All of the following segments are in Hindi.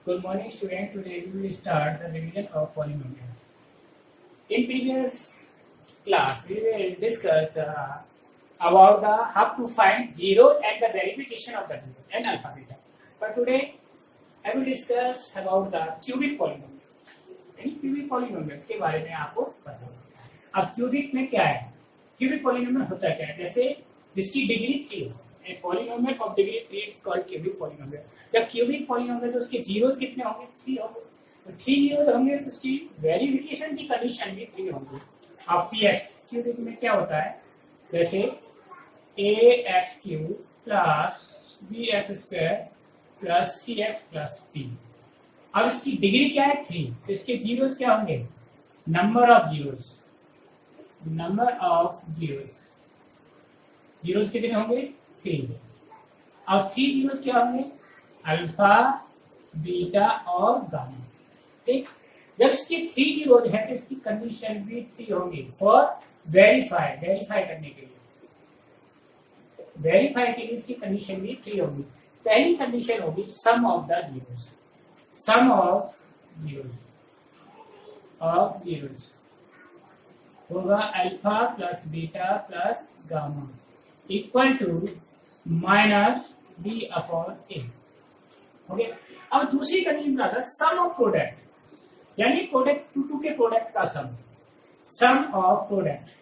Good morning, student. Today we will start the revision of polynomial. In previous class, we will discuss about the how to find zero and the verification of the zero and alpha beta. But today, I will discuss about the cubic polynomials. यानी cubic polynomials के बारे में आपको पता होगा. अब cubic में क्या है? Cubic polynomial होता क्या है? जैसे जिसकी डिग्री 3 हो, a polynomial of degree 3 is called cubic polynomial. जब क्यूबिक पॉलिनोमियल तो उसके जीरो कितने होंगे? 3 होंगे. तो 3 जीरो होंगे तो उसकी वेरिफिकेशन की कंडीशन भी 3 होंगी. अब पीएक्स क्यूबिक में क्या होता है? जैसे ax cube plus bx square plus cx plus p. अब इसकी डिग्री क्या है? 3. तो इसके जीरो क्या होंगे? Number of zeros. Number of zeros. Zeros कितने होंगे? 3. अब 3 जीरोस क्या होंगे? अल्फा, बीटा और गामा. ठीक. जब इसके 3 जीरो है तो इसकी कंडीशन भी 3 होगी फॉर वेरीफाई करने के लिए. वेरीफाई के लिए इसकी कंडीशन भी 3 होगी. पहली कंडीशन होगी sum of the zeros. Sum of zeros होगा alpha plus beta plus gamma equal to minus B upon a. Okay. अब दूसरी कंडीशन आता है सम ऑफ प्रोडक्ट, यानी प्रोडक्ट टू के प्रोडक्ट का सम ऑफ प्रोडक्ट्स.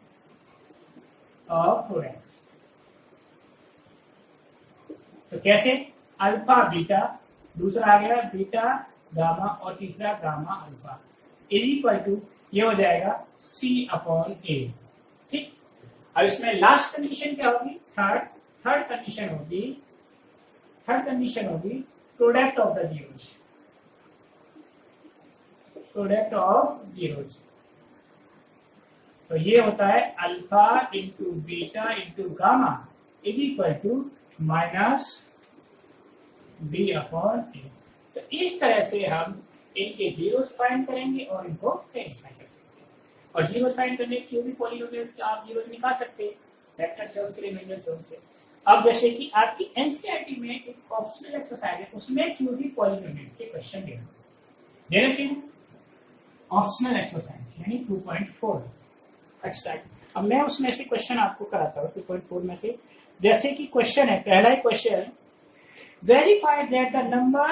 तो कैसे? अल्फा बीटा, दूसरा आ गया बीटा गामा और तीसरा गामा अल्फा इक्वल टू ये हो जाएगा सी अपॉन ए. ठीक. अब इसमें लास्ट कंडीशन क्या होगी? थर्ड कंडीशन होगी प्रोडक्ट ऑफ जीरोस. तो ये होता है alpha into beta into gamma equal to minus B upon a. तो इस तरह से हम इनके जीरोस फाइंड करेंगे और इनको वेरीफाई कर सकते हैं. और जीरो फाइंड करने के भी पॉलिनोमियल्स के आप जीरो निकाल सकते हैं वेक्टर थ्योरम से, रिमाइंडर थ्योरम से. अब जैसे कि आपकी एनसीईआरटी में एक ऑप्शनल एक्सरसाइज है, उसमें क्यूबिक पॉलिनोमियल के क्वेश्चन दे रखे हैं. ऑप्शनल एक्सरसाइज यानी 2.4 एक्सरसाइज. अब मैं उसमें से क्वेश्चन आपको कराता हूँ 2.4 में से. जैसे कि क्वेश्चन है, पहला ही question, verify that the number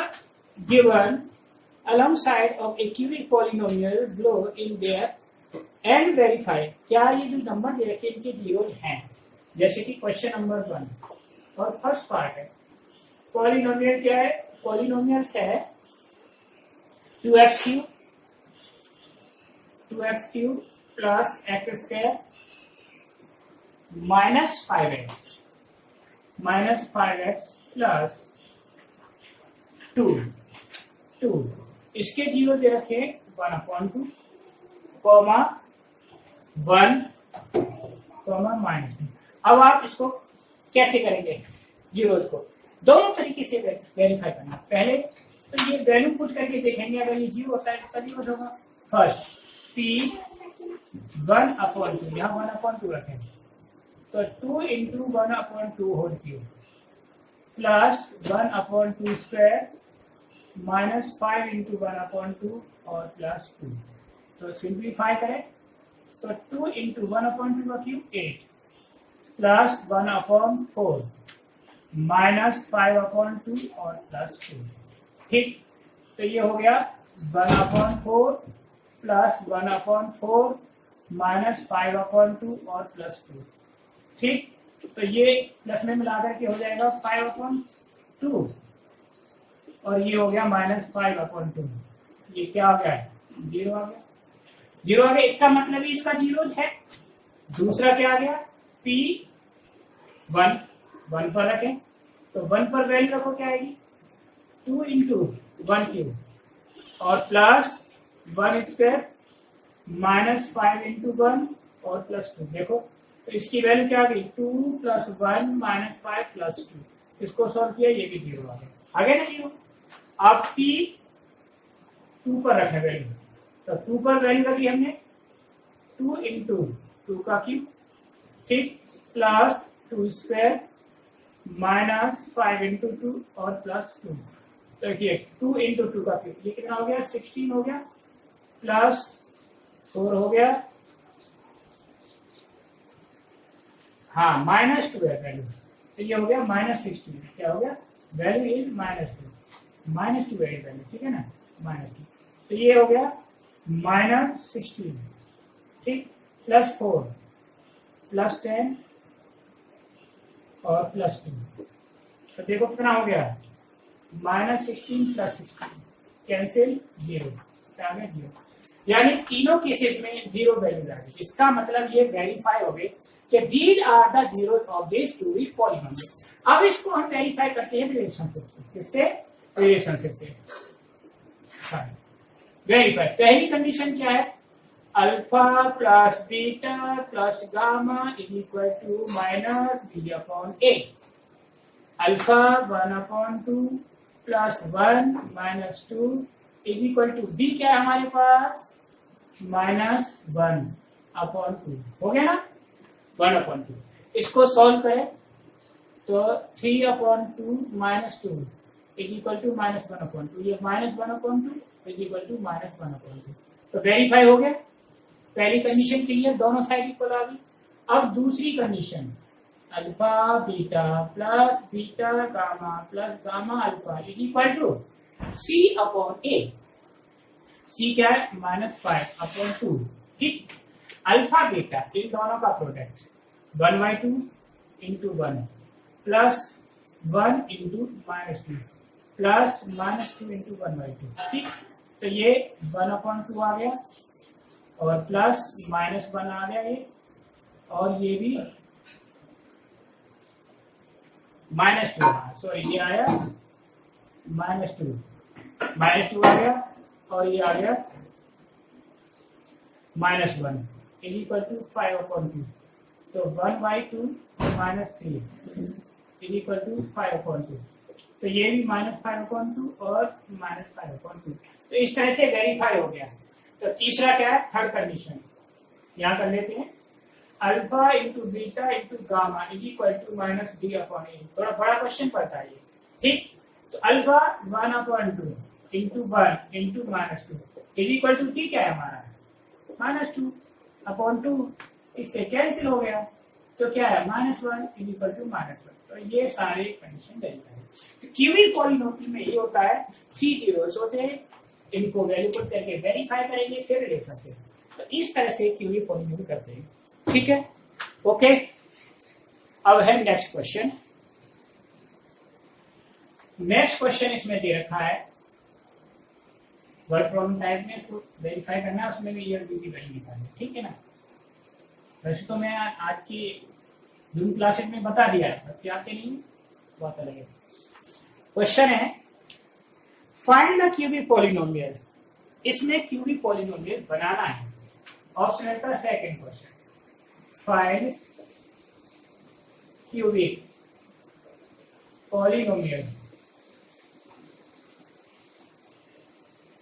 given alongside of a cubic polynomial below in there and verify. क्या ये जो नंबर दे रखे इनके जीरो हैं? जैसे कि क्वेश्चन नंबर 1 और फर्स्ट पार्ट है. पॉलिनोमियल क्या है? पॉलिनोमियल्स है 2x cube plus x square minus 5x plus 2. इसके जीरो दे रखे 1/2 कॉमा 1 कॉमा -2. अब आप इसको कैसे करेंगे? जीरो को दोनों तरीके से वेरीफाई करना. पहले तो ये वैल्यू पुट करके देखेंगे. अगर ये जीरो होता है इसका जीरो होगा. फर्स्ट p 1/2, यहाँ 1/2 रखेंगे तो 2 into 1/2 whole cube plus 1/2 square minus 5 into 1/2 और प्लस 2. तो सिंप्लीफाई करें तो 2 इंटू 1/2 का क्यूब 8 प्लस 1/4 माइनस 5/2 और प्लस 2. ठीक. तो ये हो गया 1/4 प्लस 1/4 माइनस 5/2 और प्लस 2. ठीक. तो ये प्लस में मिलाकर के हो जाएगा 5/2 और ये हो गया माइनस 5/2. ये क्या आ गया? जीरो आ गया. इसका मतलब ही इसका जीरो है. दूसरा क्या आ गया? p 1 पर रखें तो 1 पर वैल्यू रखो क्या आएगी? 2 इंटू 1 क्यूब और प्लस 1 स्क्वायर माइनस 5 इंटू 1 और प्लस 2. देखो तो इसकी वैल्यू क्या आ गई? 2 प्लस 1 माइनस 5 प्लस 2. इसको सॉल्व किया, ये भी जीरो आ गया. आगे ना जीरो. अब p 2 पर रखें वैल्यू तो 2 पर वैल्यू रखी हमने 2 इंटू 2 का क्यूब. ठीक. प्लस 2 स्क्वायर माइनस 5 इंटू 2 और प्लस 2. तो देखिए 2 इंटू 2 का क्यूब, ये कितना हो गया 16 हो गया, प्लस 4 हो गया, हाँ -2 है वैल्यू, तो ये हो गया -16, क्या हो गया वैल्यू इज -2 है वैल्यू, ठीक है ना, -2, तो ये हो गया -16, ठीक, +4 +10 और +2, तो देखो कितना हो गया -16 +16 कैंसिल 0, क्या आ गया 0, यानी तीनों केसेस में 0 वैल्यू आ गई। इसका मतलब ये वेरीफाई हो गए कि these are the zero of this cubic polynomial. अब इसको हम वेरीफाई करते हैं रिलेशनशिप से, किससे, रिलेशनशिप से। वेरीफाई, पहली कंडीशन क्या है, alpha plus beta plus gamma is equal to minus B upon A, alpha 1/2 plus 1 minus 2 is equal to B, क्या है हमारे पास -1/2, हो गया ना, 1/2। इसको सॉल्व करें तो 3/2 माइनस 2 इज इक्वल टू -1/2, ये -1/2 इज इक्वल टू -1/2, तो वेरीफाई हो गया। पहली कंडीशन क्लियर, दोनों साइड इक्वल आ गई। अब दूसरी condition, alpha beta plus beta gamma plus gamma alpha is equal to C upon A, C क्या है -5/2, ठीक, अल्फा बीटा इन दोनों का product 1/2 into 1 plus 1 into -2 plus -2 into 1/2, ठीक, तो ये 1/2 आ गया और प्लस -1 आ गया ये, और ये भी -2, सॉरी ये आया -2 आ गया, और ये आ गया -1 इज इक्वल टू 5/2, तो 1/2 -3 इज इक्वल टू 5/2, तो ये भी -5/2 और -5/2, तो इस तरह से वेरीफाई हो गया। तो तीसरा क्या है, थर्ड कंडीशन, यहाँ कर लेते हैं, alpha into beta into gamma is equal to -d/a, थोड़ा बड़ा क्वेश्चन पड़ता है ये, ठीक, तो alpha 1/2 into 1 into -2 is equal to D, क्या है हमारा -2/2, इससे कैंसिल हो गया, तो क्या है -1 इज इक्वल टू -1, तो ये सारे कंडीशन वेरीफाई है। क्यूबिक पॉलीनोमियल में ये होता है 3 जीरोस होते हैं, इनको वैल्यू पुट करके वेरीफाई करेंगे, फिर रिलेशनशिप, तो इस तरह से क्यूबिक पॉलीनोमियल करते हैं, ठीक है, ओके। अब है नेक्स्ट क्वेश्चन, नेक्स्ट क्वेश्चन इसमें दे रखा है वर्ड प्रॉब्लम टाइप में, इसको वेरीफाई करना है, उसमें भी ईयर बी की वैल्यू निकालनी, ठीक है ना। वैसे तो मैं आज की जूम क्लासेस में बता दिया है, बच्चे आते नहीं, बात अलग है। क्वेश्चन है फाइंड द क्यूबिक पॉलिनोमियल, इसमें क्यूबिक पॉलिनोमियल बनाना है, ऑप्शनल का second question, find cubic polynomial,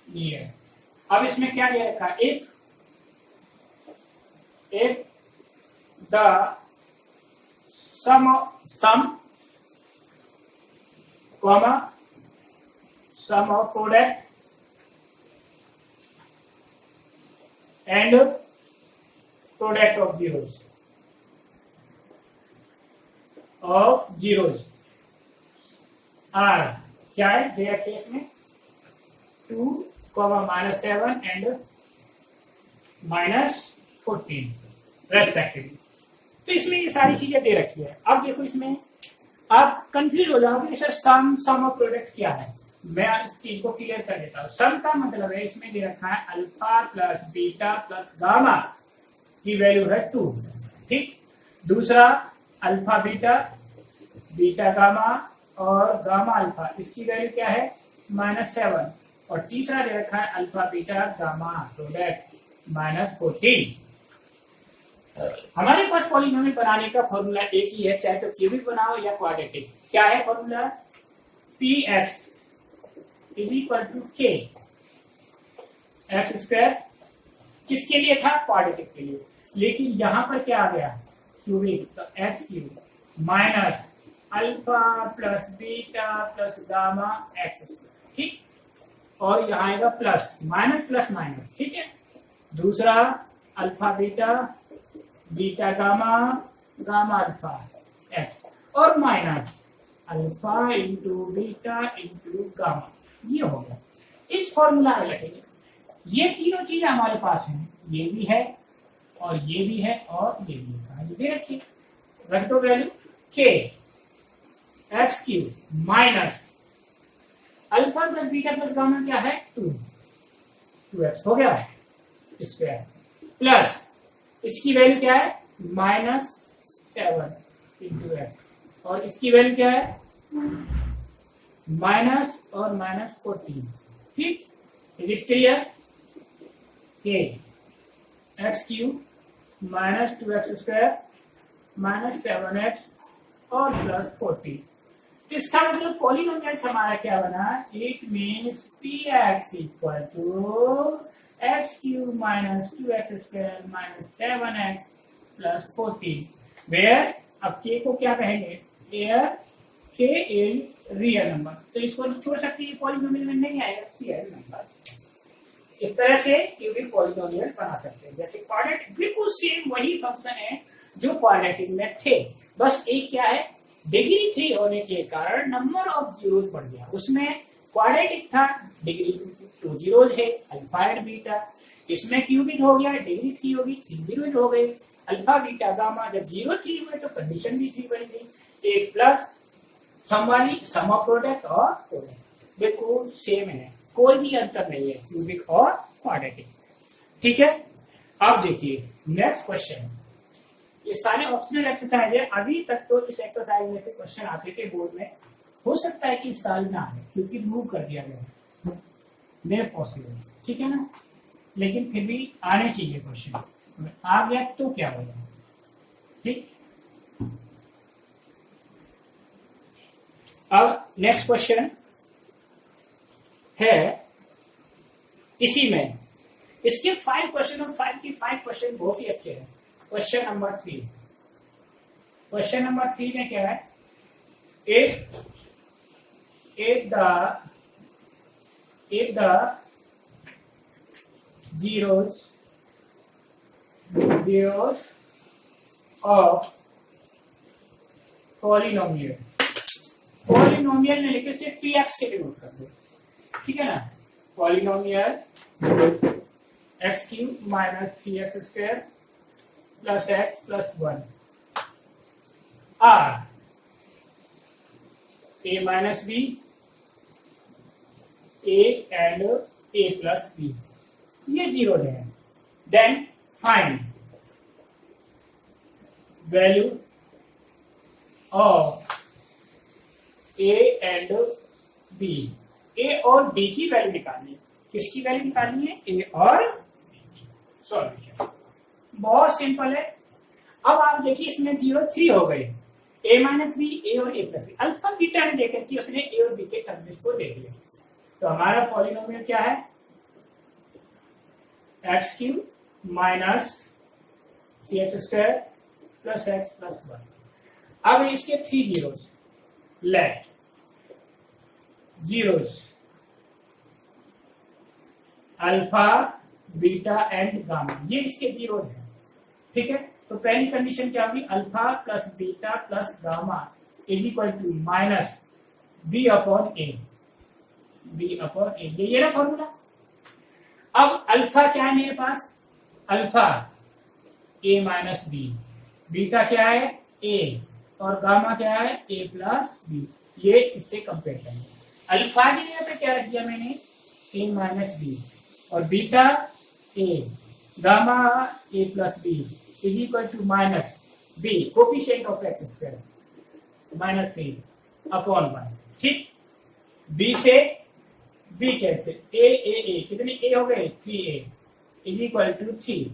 ये अब इसमें क्या दिया रखा है, if the sum of product and product of zeros are क्या है their केस में 2, -7 and -14 रेस्पेक्टिवली, तो इसमें ये सारी चीजें दे रखी है। अब देखो इसमें आप कंफ्यूज हो जाओगे सर सम ऑफ प्रोडक्ट क्या है, मैं चीज को क्लियर कर देता हूँ। सम का मतलब है इसमें दे रखा है alpha plus beta plus gamma की वैल्यू है 2, ठीक, दूसरा अल्फा बीटा बीटा गामा और गामा अल्फा, इसकी वैल्यू क्या है -7, और तीसरा दे रखा है अल्फा बीटा गामा प्रोडक्ट -14। हमारे पास पॉलिनोमियल बनाने का फॉर्मूला एक ही है, चाहे तो क्यूबिक बनाओ या क्वाड्रेटिक। क्या है formula, px is equal to k X square, किसके लिए था, क्वाड्रेटिक के लिए, लेकिन यहां पर क्या आ गया क्यूबिक, तो x cube minus alpha plus beta plus gamma x square, ठीक, और यहाँ आएगा प्लस माइनस प्लस माइनस, ठीक है। दूसरा alpha beta, beta gamma, gamma alpha x, और minus alpha into beta into gamma, ये हो गया। इस फॉर्मूला में लिखेंगे, ये तीनों चीजें हमारे पास हैं, ये भी है और ये भी है और ये भी है, ये दे रखिए। रख दो वैल्यू के x cube minus alpha plus beta plus gamma क्या है 2x हो गया स्क्वायर, प्लस इसकी वैल्यू क्या है -7 इंटू एक्स, और इसकी वैल्यू क्या है माइनस और -14, ठीक। Is it clear? के x cube -2x square -7x और +14, इसका मतलब पॉलिनोमियल्स हमारा क्या बना, it means px equal to x cube -2x square -7x +14, where अब k को क्या कहेंगे, where k in real number, तो इसको छोड़ सकते हैं, पॉलिनोमियल में नहीं आएगा रियल नंबर। इस तरह से क्यूबिक पॉलिनोमियल बना सकते हैं। जैसे क्वाड्रेटिक बिल्कुल सेम वही फंक्शन है जो क्वाड्रेटिक में थे, बस एक क्या है, डिग्री 3 होने के कारण नंबर ऑफ जीरोस बढ़ गया। उसमें क्वाड्रेटिक था, डिग्री 2 जीरोस है अल्फा एंड बीटा, इसमें क्यूबिक हो गया, डिग्री 3 होगी 3 जीरोस हो गए अल्फा बीटा गामा। जब 0 3 हुए तो कंडीशन भी 3 बन गई, एक प्लस सम वाली सम ऑफ प्रोडक्ट और प्रोडक्ट बिल्कुल सेम है, कोई भी अंतर नहीं है क्यूबिक और क्वाड्रेटिक, ठीक है। अब देखिए नेक्स्ट क्वेश्चन, ये सारे ऑप्शनल एक्सरसाइज है, अभी तक तो इस एक्सरसाइज में से क्वेश्चन आते थे बोर्ड में, हो सकता है कि इस साल ना आए क्योंकि मूव कर दिया गया, वेरी पॉसिबल, ठीक है ना, लेकिन फिर भी आने चाहिए क्वेश्चन, आ गया तो क्या होगा, ठीक। अब नेक्स्ट क्वेश्चन है इसी में, इसके 5 क्वेश्चन और 5 के 5 क्वेश्चन बहुत ही अच्छे हैं। क्वेश्चन नंबर 3, क्वेश्चन नंबर 3 में क्या है, if the zeros of polynomial में लिखे से px से डिनोट कर दो, ठीक है ना, polynomial X cube -3x square +x +1 are a minus b, a and a plus b, ये जीरो है। Then find value of a and b, a और b की वैल्यू निकालनी है। किसकी वैल्यू निकालनी है, a और b की। सॉल्यूशन बहुत सिंपल है। अब आप देखिए इसमें 0 3 हो गए, a माइनस बी, ए और ए प्लस बी, अल्फा बीटा ने देकर के उसने ए और बी के टर्म्स को दे दिया, तो हमारा पॉलिनोमियल क्या है, x cube -3x square +x +1। अब इसके 3 zeros, let zeros alpha beta and gamma, ये इसके जीरो है, ठीक है। तो पहली कंडीशन क्या होगी, alpha plus beta plus gamma is equal to minus B upon a, ये ना फॉर्मूला। अब अल्फा क्या है मेरे पास, alpha a minus b, beta क्या है ए, और गामा क्या है ए प्लस बी, ये इससे कंपेयर करेंगे। अल्फा की जगह पे क्या रख दिया मैंने, ए माइनस बी, और beta A, gamma A plus B is equal to minus B, coefficient of X square -3 upon 1, ठीक। बी से बी कैंसिल, ए कितने ए हो गए 3a is equal to 3,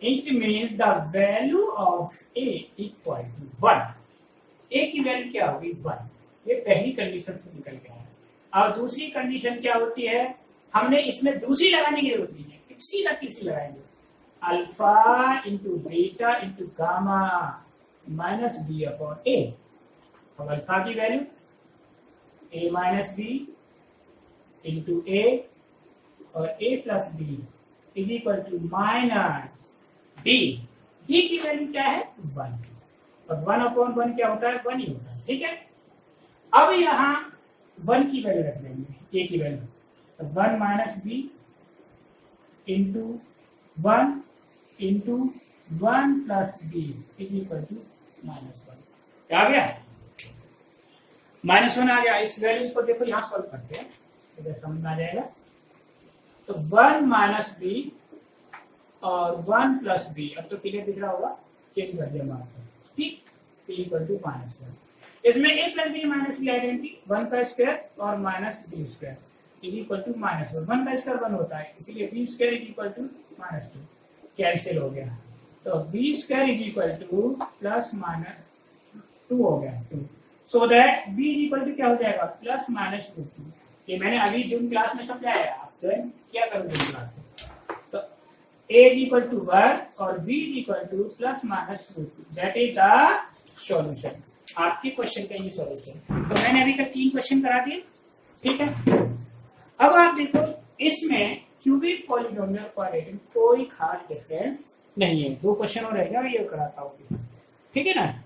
it means the value of A equal to 1, A की वैल्यू क्या होगी 1, ये पहली कंडीशन से निकल गया है। अब दूसरी कंडीशन क्या होती है, हमने इसमें दूसरी लगाने की जरूरत नहीं है, सीधा तीसरी लगाएंगे, alpha into beta into gamma minus B upon a. अब अल्फा की value a minus B into a और a plus B is equal to minus d. D की वैल्यू क्या है 1 और 1/1 क्या होता है 1 ही होता है। ठीक है, अब यहाँ 1 की वैल्यू रख लेंगे, a की वैल्यू, तो 1 minus B into 1 into 1 plus B is equal to -1। क्या आ गया? -1 आ गया। इस वैल्यूज को देखो यहाँ सॉल्व करते हैं, इधर समझ आ जाएगा। तो 1 माइनस बी और 1 प्लस बी, अब तो क्लियर दिख रहा होगा, चेंज कर दिया मार्कर, ठीक, इक्वल टू -1। इसमें a प्लस बी माइनस की आइडेंटिटी 1 का स्क्वायर और minus B square is equal to -1। 1 का स्क्वायर 1 होता है, इसलिए B square is equal to -2, cancel हो गया। तो B square is equal to plus -2 हो गया 2, so that B is equal to क्या हो जाएगा +-2। ये मैंने अभी जून क्लास में समझाया है, आप ज्वाइन क्या करो जून क्लास में। तो a इज इक्वल टू 1 और b is equal to +-2, that is the solution. आपके क्वेश्चन का ये सॉल्यूशन। तो मैंने अभी तक 3 क्वेश्चन करा दिए, ठीक है। अब आप देखो, इसमें क्यूबिक पॉलिनोमियल क्वाड्रेटिक कोई खास डिफरेंस नहीं है। 2 क्वेश्चन और रहेगा, ये कराता हूँ, ठीक है ना।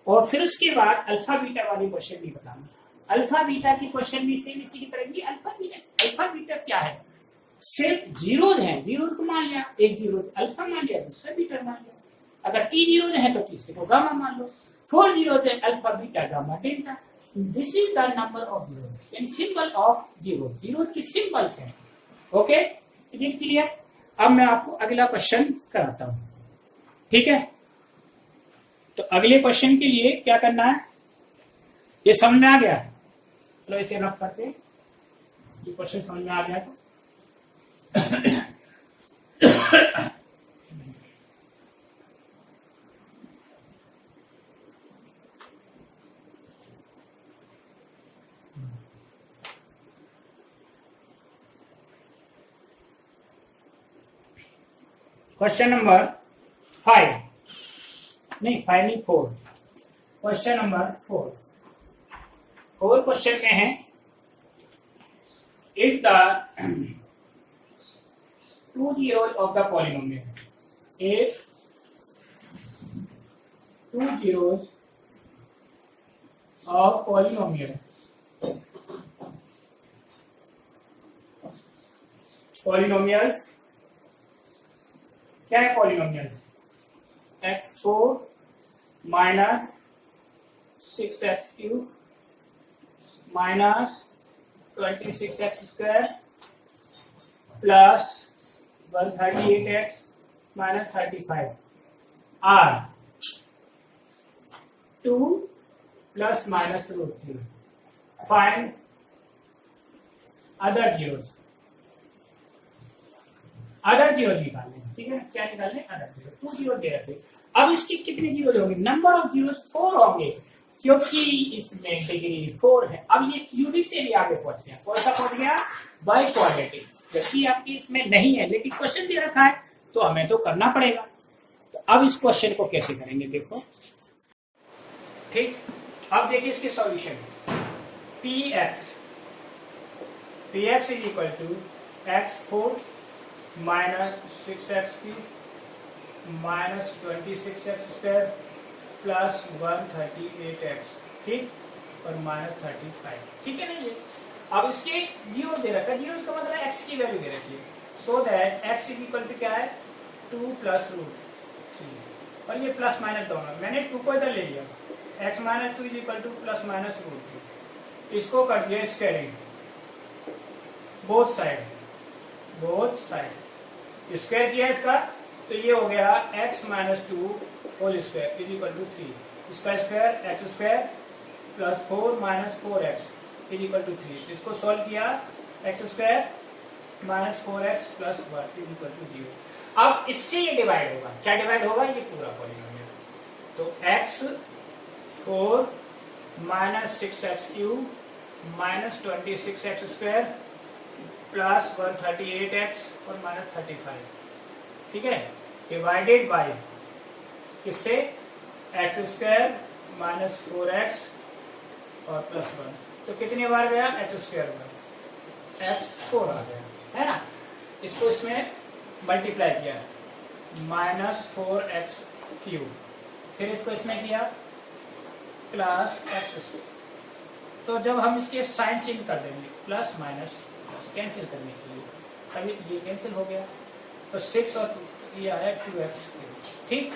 और फिर उसके बाद अल्फा बीटा वाले क्वेश्चन भी बताऊंगा। अल्फा बीटा की क्वेश्चन भी सेम इसी की तरह। अल्फा बीटा क्या है, सिर्फ जीरोज हैं, जीरो को मान लिया, एक जीरो अल्फा मान लिया, दूसरा बीटा मान लिया। अगर 3 जीरोज है तो तीसरे को गामा मान लो, 4 जीरोज है alpha beta gamma delta. This is the number of zeros and symbol of zero, zero के सिंबल्स हैं। Okay, clear. अब मैं आपको अगला क्वेश्चन कराता हूं, ठीक है। तो अगले क्वेश्चन के लिए क्या करना है, ये समझ में आ गया? चलो इसे रब करते हैं, ये क्वेश्चन समझ में आ गया तो क्वेश्चन नंबर 5 नहीं 5 नहीं 4, क्वेश्चन नंबर 4 क्वेश्चन में है, if the 2 zeros of the polynomial, if 2 zeros of polynomials क्या है polynomials, x4 minus 6x3 minus 26x square plus 138x minus 35 are 2 plus minus √3। Find other zeros. Other zero निकालने, ठीक है, क्या निकालने, अदर जीरो। 2 जीरो दे रखे, अब इसके कितने जीरो होंगे, नंबर ऑफ जीरो 4 होंगे, क्योंकि इसमें डिग्री 4 है। अब ये क्यूबिक से भी आगे पहुंच गया, कौन सा पहुंच गया, बाई क्वाड्रेटिक, जबकि आपकी इसमें नहीं है, लेकिन क्वेश्चन दे रखा है तो हमें तो करना पड़ेगा। तो अब इस क्वेश्चन को कैसे करेंगे देखो, ठीक। अब देखिए इसके solution, px is equal to x4 minus 6x3 minus 26x square plus 138x, ठीक, और माइनस 35, ठीक है ना। ये अब इसके जीरो दे रखा है, जीरो का मतलब x की वैल्यू दे रखी है, so that x is equal to क्या है 2 प्लस √3, और ये प्लस माइनस दोनों, मैंने 2 को इधर ले लिया, x minus 2 is equal to plus minus √3, इसको कर दिया स्क्वायरिंग बोथ साइड स्क्वायर किया इसका, तो ये हो गया x minus 2 whole square is equal to 3, इसका square x square plus 4 minus 4x is equal to 3, इसको सॉल्व किया x square minus 4x plus 1 is equal to 0। अब इससे ये डिवाइड होगा, क्या डिवाइड होगा, ये पूरा पॉलिनोमियल, तो x4 minus 6x3 minus 26x square plus 138x और माइनस 35, ठीक है, डिवाइडेड बाय किससे, एक्स स्क्वायर माइनस 4x और प्लस 1, तो कितनी बार गया x स्क्वायर बार, x4 आ गया, है ना। इसको इसमें मल्टीप्लाई किया, -4x3, फिर इसको इसमें किया प्लस x2। तो जब हम इसके साइन चेंज कर देंगे प्लस माइनस कैंसिल करने के लिए, अभी ये कैंसिल हो गया, तो 6 और ये आया 2x3, ठीक,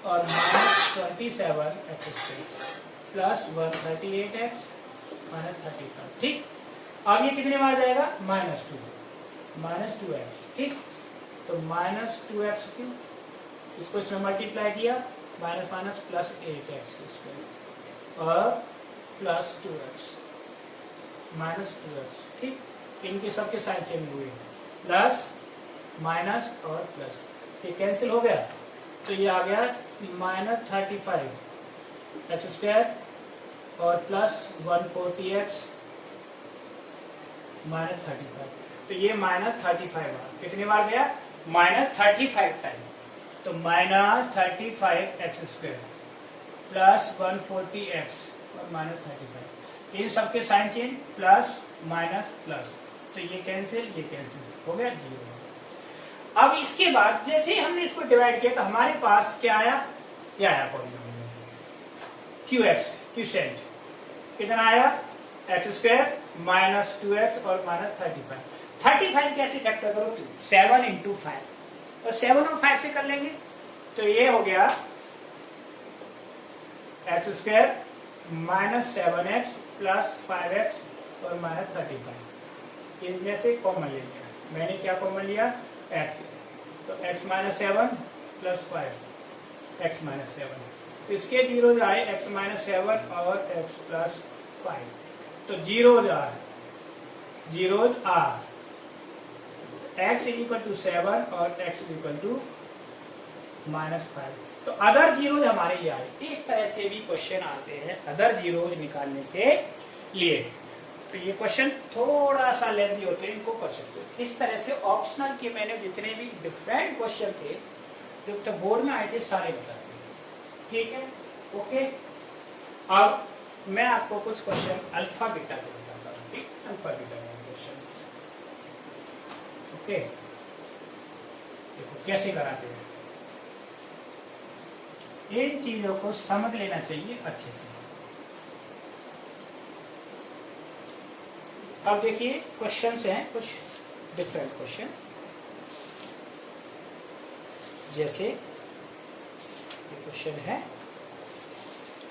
और -27x3 प्लस 138x -35, ठीक। अब ये कितने में आ जाएगा, -2x, ठीक। तो -2x3, इसको इसमें मल्टीप्लाई किया, माइनस माइनस प्लस 8x और प्लस 2x -2x, ठीक। इनके सबके साइन चेंज हुए, प्लस माइनस और प्लस, ये कैंसिल हो गया, तो ये आ गया -35x² और प्लस 140x -35, तो ये -35 कितनी बार गया, -35 टाइम, तो -35x² प्लस 140x और -35, इन सबके sign change, plus minus plus, तो ये कैंसिल हो गया, 0। अब इसके बाद जैसे ही हमने इसको डिवाइड किया तो हमारे पास क्या आया, क्या आया पॉलिनोमियल क्यूसेंट कितना आया, x² -2x और -35। 35 कैसे फैक्टर करो, 7 × 5, तो 7 और 5 से कर लेंगे, तो ये हो गया x² -7x प्लस 5x और -35, इनमें से कॉमन ले लिया, मैंने क्या कॉमन लिया, x, तो x -7 प्लस 5 x -7, इसके जीरो आए x -7 और x प्लस 5, तो जीरोज आर x = 7 और x = -5, तो अदर जीरोज हमारे ये आए। इस तरह से भी क्वेश्चन आते हैं अदर जीरोज निकालने के लिए, तो ये क्वेश्चन थोड़ा सा लेंथी होते हैं, इनको कर सकते हो। इस तरह से ऑप्शनल के मैंने जितने भी डिफरेंट क्वेश्चन थे जो तो बोर्ड में आए थे सारे बताते हैं, ठीक है, ओके। अब मैं आपको कुछ क्वेश्चन अल्फा बीटा के बताता हूँ, ठीक, अल्फा बीटा क्वेश्चन, ओके। देखो कैसे कराते हैं, इन चीजों को समझ लेना चाहिए अच्छे से। अब देखिए क्वेश्चंस हैं कुछ डिफरेंट क्वेश्चन, जैसे ये क्वेश्चन है,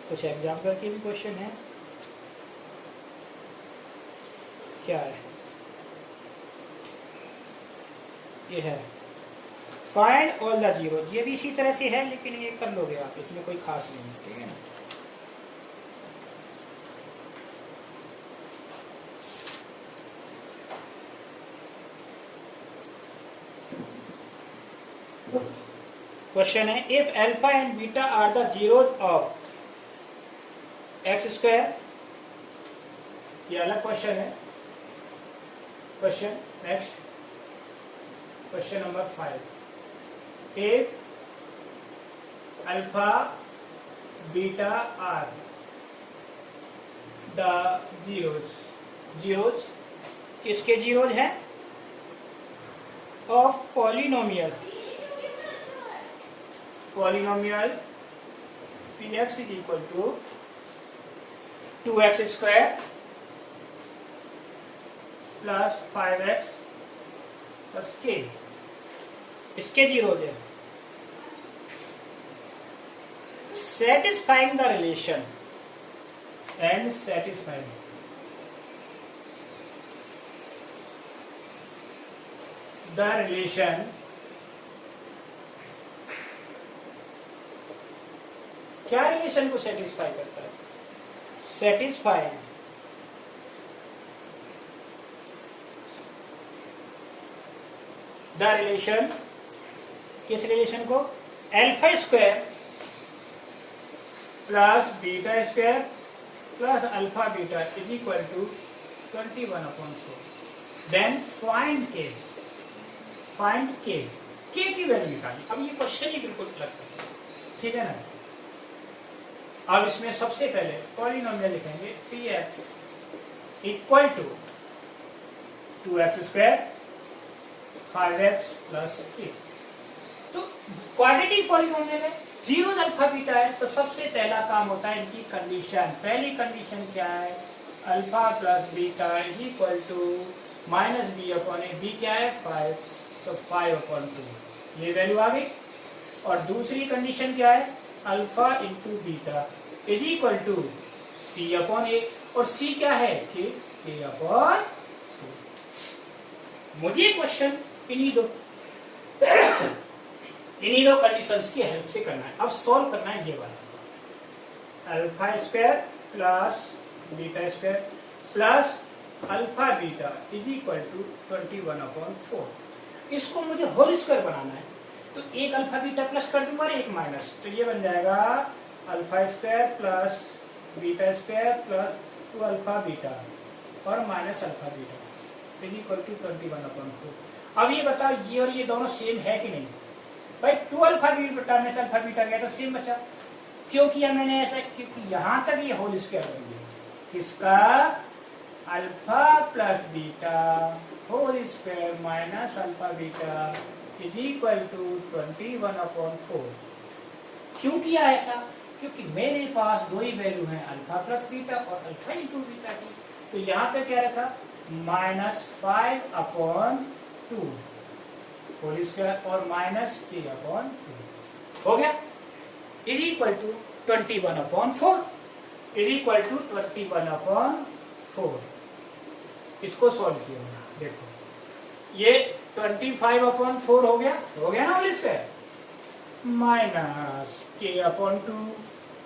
कुछ एग्जाम्पल के भी क्वेश्चन है, क्या है, ये है फाइंड ऑल द जीरो, ये भी इसी तरह से है लेकिन ये कर लोगे आप, इसमें कोई खास नहीं है, ठीक है ना। क्वेश्चन है if alpha and beta are the zeros of x², ये अलग क्वेश्चन है। Question next, question number 5, if alpha beta are the zeros किसके जीरोज है, of polynomial px = 2x² plus 5x plus k, इसके जीरो है। Satisfying the relation and satisfying the relation, क्या रिलेशन को सेटिस्फाई करता है, सेटिस्फाइंग द रिलेशन, किस रिलेशन को, α² plus β² plus alpha beta = 21/4, then find k की वैल्यू निकाली। अब ये क्वेश्चन ही बिल्कुल अलग है, ठीक है ना। अब इसमें सबसे पहले पॉलिनोमियल लिखेंगे px = 2x², 5x प्लस 8। तो क्वाड्रेटिक पॉलीनोमियल है, जीरो अल्फा बीटा है, तो सबसे पहला काम होता है इनकी कंडीशन। पहली कंडीशन क्या है, alpha plus beta is equal to minus B upon A. B क्या है 5, तो 5/2 ये वैल्यू आ गई। और दूसरी कंडीशन क्या है, alpha into beta is equal to C upon A. और सी क्या है, के अपॉन। मुझे क्वेश्चन इन्हीं दो कंडीशंस की हेल्प से करना है। अब सॉल्व करना है ये वाला, alpha square plus beta square plus alpha beta is equal to 21/4। इसको मुझे होल स्क्वायर बनाना है, तो एक अल्फा बीटा प्लस कर दूंगा और एक माइनस, तो ये बन जाएगा alpha square plus beta square plus 2 alpha beta और minus alpha beta is equal to 21/4। अब ये बताओ ये और ये दोनों सेम है कि नहीं। भाई 2 अल्फा बीटा में से अल्फा बीटा गया तो सेम बचा। क्यों किया मैंने ऐसा, क्योंकि यहां तक ये होल स्क्वायर बन गया। किसका, alpha plus beta whole square minus alpha beta is equal to 21/4। क्यों किया ऐसा, क्योंकि मेरे पास दो ही वैल्यू है, अल्फा प्लस बीटा और अल्फा इंटू बीटा की। तो यहाँ पे क्या रखा, -5/2 होल स्क्वायर और माइनस k/2 हो गया, is equal to 21/4 is equal to 21/4। इसको सॉल्व किया, देखो ये 25/4 हो गया ना whole square, minus k/2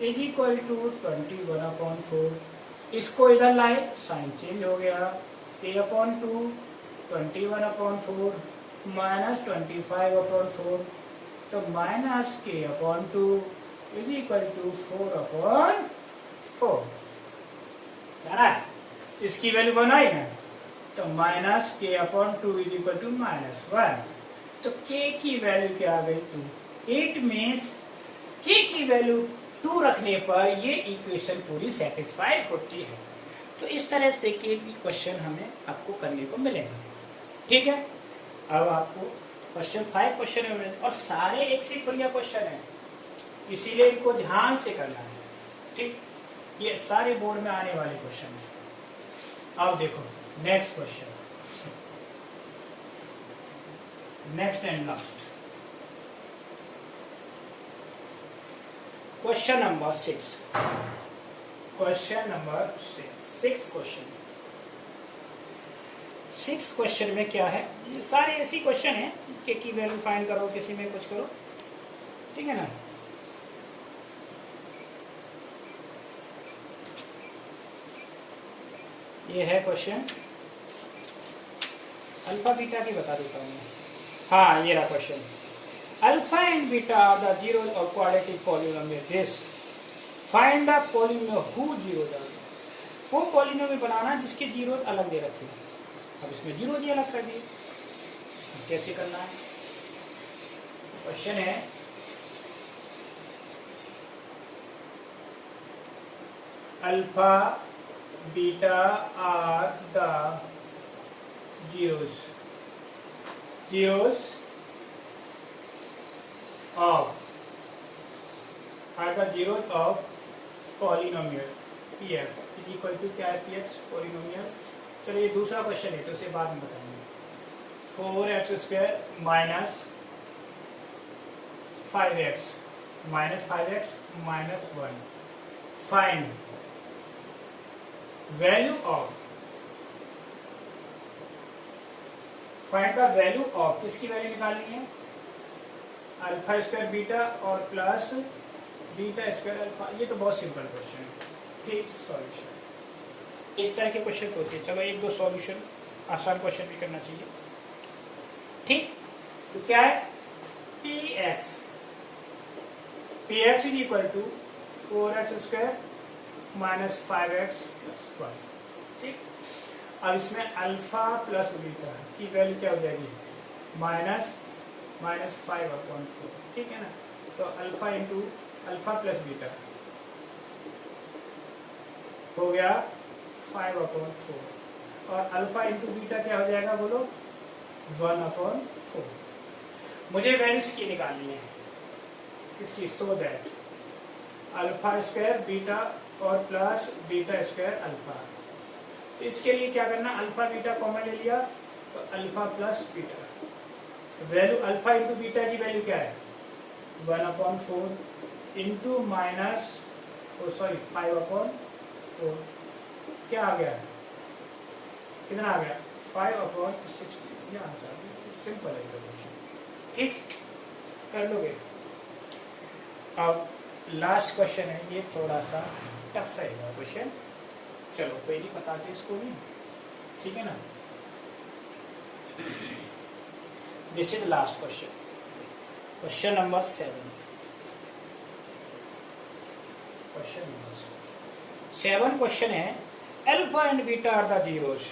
is equal to 21/4। इसको इधर लाए, साइन चेंज हो गया, k/2 21/4 माइनस 25/4, तो minus k/2 is equal to 4/4। इसकी वैल्यू बनाई ना, तो minus k/2 is equal to -1। तो k की वैल्यू क्या आ गई 2। इट मीन्स k की वैल्यू 2 रखने पर ये इक्वेशन पूरी सेटिस्फाइड होती है। तो इस तरह से के भी क्वेश्चन हमें आपको करने को मिलेंगे। ठीक है, अब आपको क्वेश्चन 5 क्वेश्चन है और सारे एक से बढ़िया क्वेश्चन है, इसीलिए इनको ध्यान से करना है। ठीक, ये सारे बोर्ड में आने वाले क्वेश्चन है। अब देखो next question, next and last question number 6। Question number 6 question में क्या है, ये सारे ऐसी क्वेश्चन है के की वैल्यू फाइंड करो, किसी में कुछ करो, ठीक है ना। ये है क्वेश्चन, अल्फा बीटा की बता देता हूँ मैं। हाँ, ये रहा question, alpha and beta are the zeros of quadratic polynomial this, find the polynomial who zeros are. वो पॉलीनोमियल बनाना जिसके जीरोस अलग दे रखे। अब इसमें जीरो जी अलग कर दिए, कैसे करना है। क्वेश्चन है alpha beta are the zeros of are the zeros of polynomial px is equal to क्या है px polynomial। चलो ये दूसरा क्वेश्चन है तो उसे बाद में बताएंगे। 4x² minus 5x minus 1 find value of, find the value of, किसकी वैल्यू निकालनी है, अल्फा स्क्वायर बीटा और प्लस बीटा स्क्वायर अल्फा। ये तो बहुत सिंपल क्वेश्चन है। ठीक, सॉल्यूशन इस तरह के क्वेश्चन होते हैं। चलो एक दो सॉल्यूशन, आसान क्वेश्चन भी करना चाहिए। ठीक, तो क्या है, px is equal to 4x² minus 5x plus 1। ठीक, अब इसमें अल्फा प्लस बीटा की वैल्यू क्या हो जाएगी, -5/4। ठीक है ना, तो alpha into alpha plus beta हो गया 5/4। और अल्फा इंटू बीटा क्या हो जाएगा बोलो, 1/4। मुझे वैल्यूज की निकालनी है इसकी, so that alpha square beta और प्लस बीटा स्क्वायर अल्फा। इसके लिए क्या करना, अल्फा बीटा कॉमन ले लिया तो alpha plus beta, value alpha into beta की वैल्यू क्या है 1/4 इंटू माइनस 5/4, क्या आ गया, कितना आ गया 5/60। ये आंसर सिंपल है क्वेश्चन, ठीक कर लोगे। अब लास्ट क्वेश्चन है, ये थोड़ा सा टफ रहेगा क्वेश्चन, चलो कोई नहीं, बताते इसको भी, ठीक है ना। This is last question, question number 7। Question number 7 question है, alpha and beta are the zeros,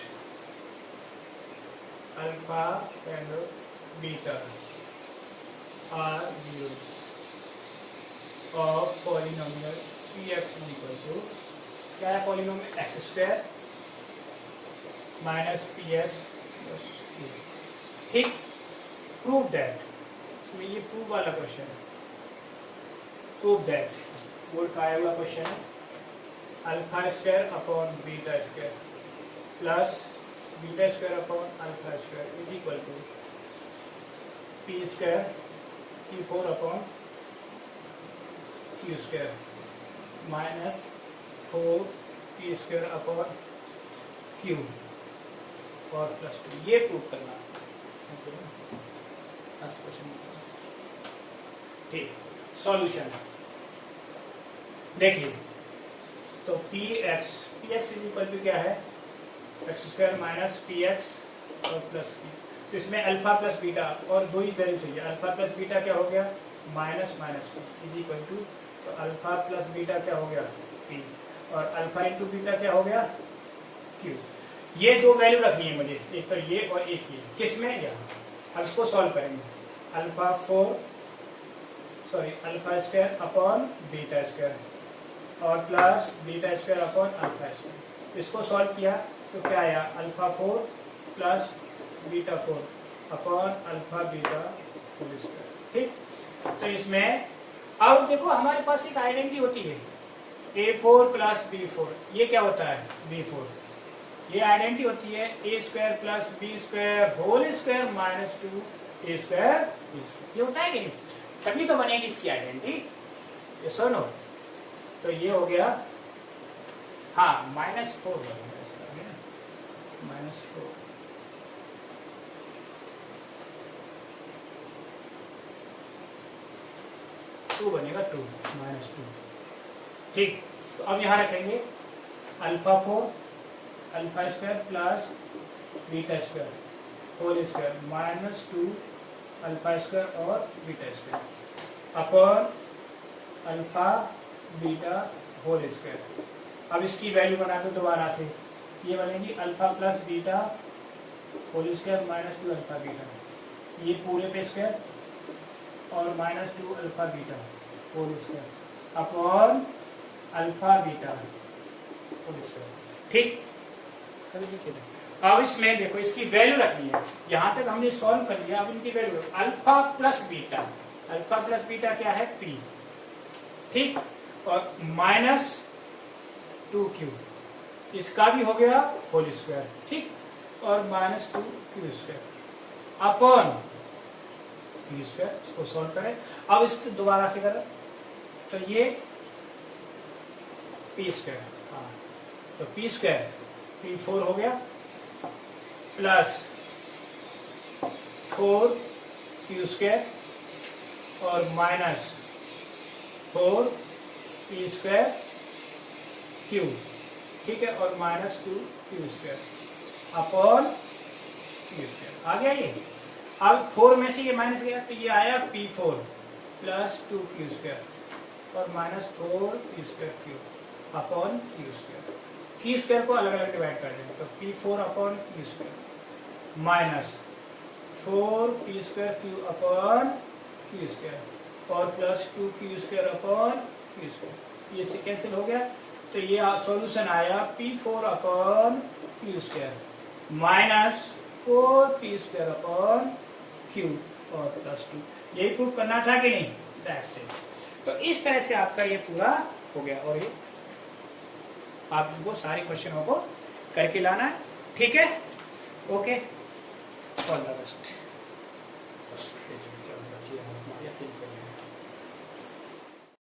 alpha and beta are zeros of polynomial px equal to, क्या है polynomial, x square minus px plus q, ठीक। प्रूव दैट, इसमें ये प्रूव वाला क्वेश्चन है, प्रूव दैट बोर्ड का आया हुआ क्वेश्चन है, alpha square upon beta square plus beta square upon alpha square is equal to P square q4 upon q square minus 4p square upon q और प्लस 2, ये प्रूव करना, ठीक। सॉल्यूशन देखिए, तो px इज इक्वल टू क्या है, एक्स स्क्वायर माइनस px और प्लस q, तो इसमें अल्फा प्लस बीटा और दो ही वैल्यू चाहिए, अल्फा प्लस बीटा क्या हो गया minus minus is equal to, तो अल्फा प्लस बीटा क्या हो गया p और अल्फा इंटू बीटा क्या हो गया q। ये दो वैल्यू रखनी है मुझे, एक तो ये और एक ये, किसमें, यहाँ। अब इसको सॉल्व करेंगे, alpha alpha square upon beta square और plus beta square upon alpha square, इसको सॉल्व किया तो क्या आया, alpha 4 plus beta 4 upon alpha beta whole square, ठीक। तो इसमें अब देखो हमारे पास एक आइडेंटिटी होती है a4 प्लस b4, ये क्या होता है b4, ये आइडेंटिटी होती है a square plus B square whole square minus 2a square b square, ये होता है कि नहीं, तभी तो बनेगी इसकी आइडेंटिटी, ये सुनो। तो ये हो गया, हाँ -4 बनेगा, -4 2 बनेगा, 2 -2, ठीक। तो अब यहाँ रखेंगे alpha 4 alpha square plus beta square whole square minus 2 alpha square और beta square upon alpha beta whole square. अब इसकी वैल्यू बना दो दोबारा से, ये बनेगी alpha plus beta whole square minus 2 alpha beta, ये पूरे पे स्क्वायर और minus 2 alpha beta whole square upon alpha beta whole square, ठीक। अब इसमें देखो इसकी वैल्यू रखनी है, यहाँ तक हमने सॉल्व कर लिया, अब इनकी वैल्यू अल्फा प्लस बीटा क्या है p, ठीक, और माइनस 2q, इसका भी हो गया होल स्क्वायर, ठीक, और minus 2q square upon q square, इसको सॉल्व करें। अब इसको दोबारा से करें तो ये p स्क्वायर, हाँ, तो p स्क्वायर p4 हो गया प्लस 4q स्क्वायर और माइनस 4p स्क्वायर q, ठीक है, और minus 2q square upon q square आ गया ये। अब 4 में से ये माइनस गया तो ये आया p4 प्लस 2q स्क्वायर और minus 4p square q upon q square. q square को अलग अलग डिवाइड कर देंगे तो p4 अपॉन q square minus 4p square q upon q square और plus 2q square upon q square, ये से कैंसिल हो गया, तो ये सॉल्यूशन आया p4 अपॉन q square minus 4t² upon Q और प्लस 2। यही प्रूव करना था कि नहीं? That's it. तो इस तरह से आपका ये पूरा हो गया और ये आपको सारे क्वेश्चनों को करके लाना है, ठीक है? Okay, all the best.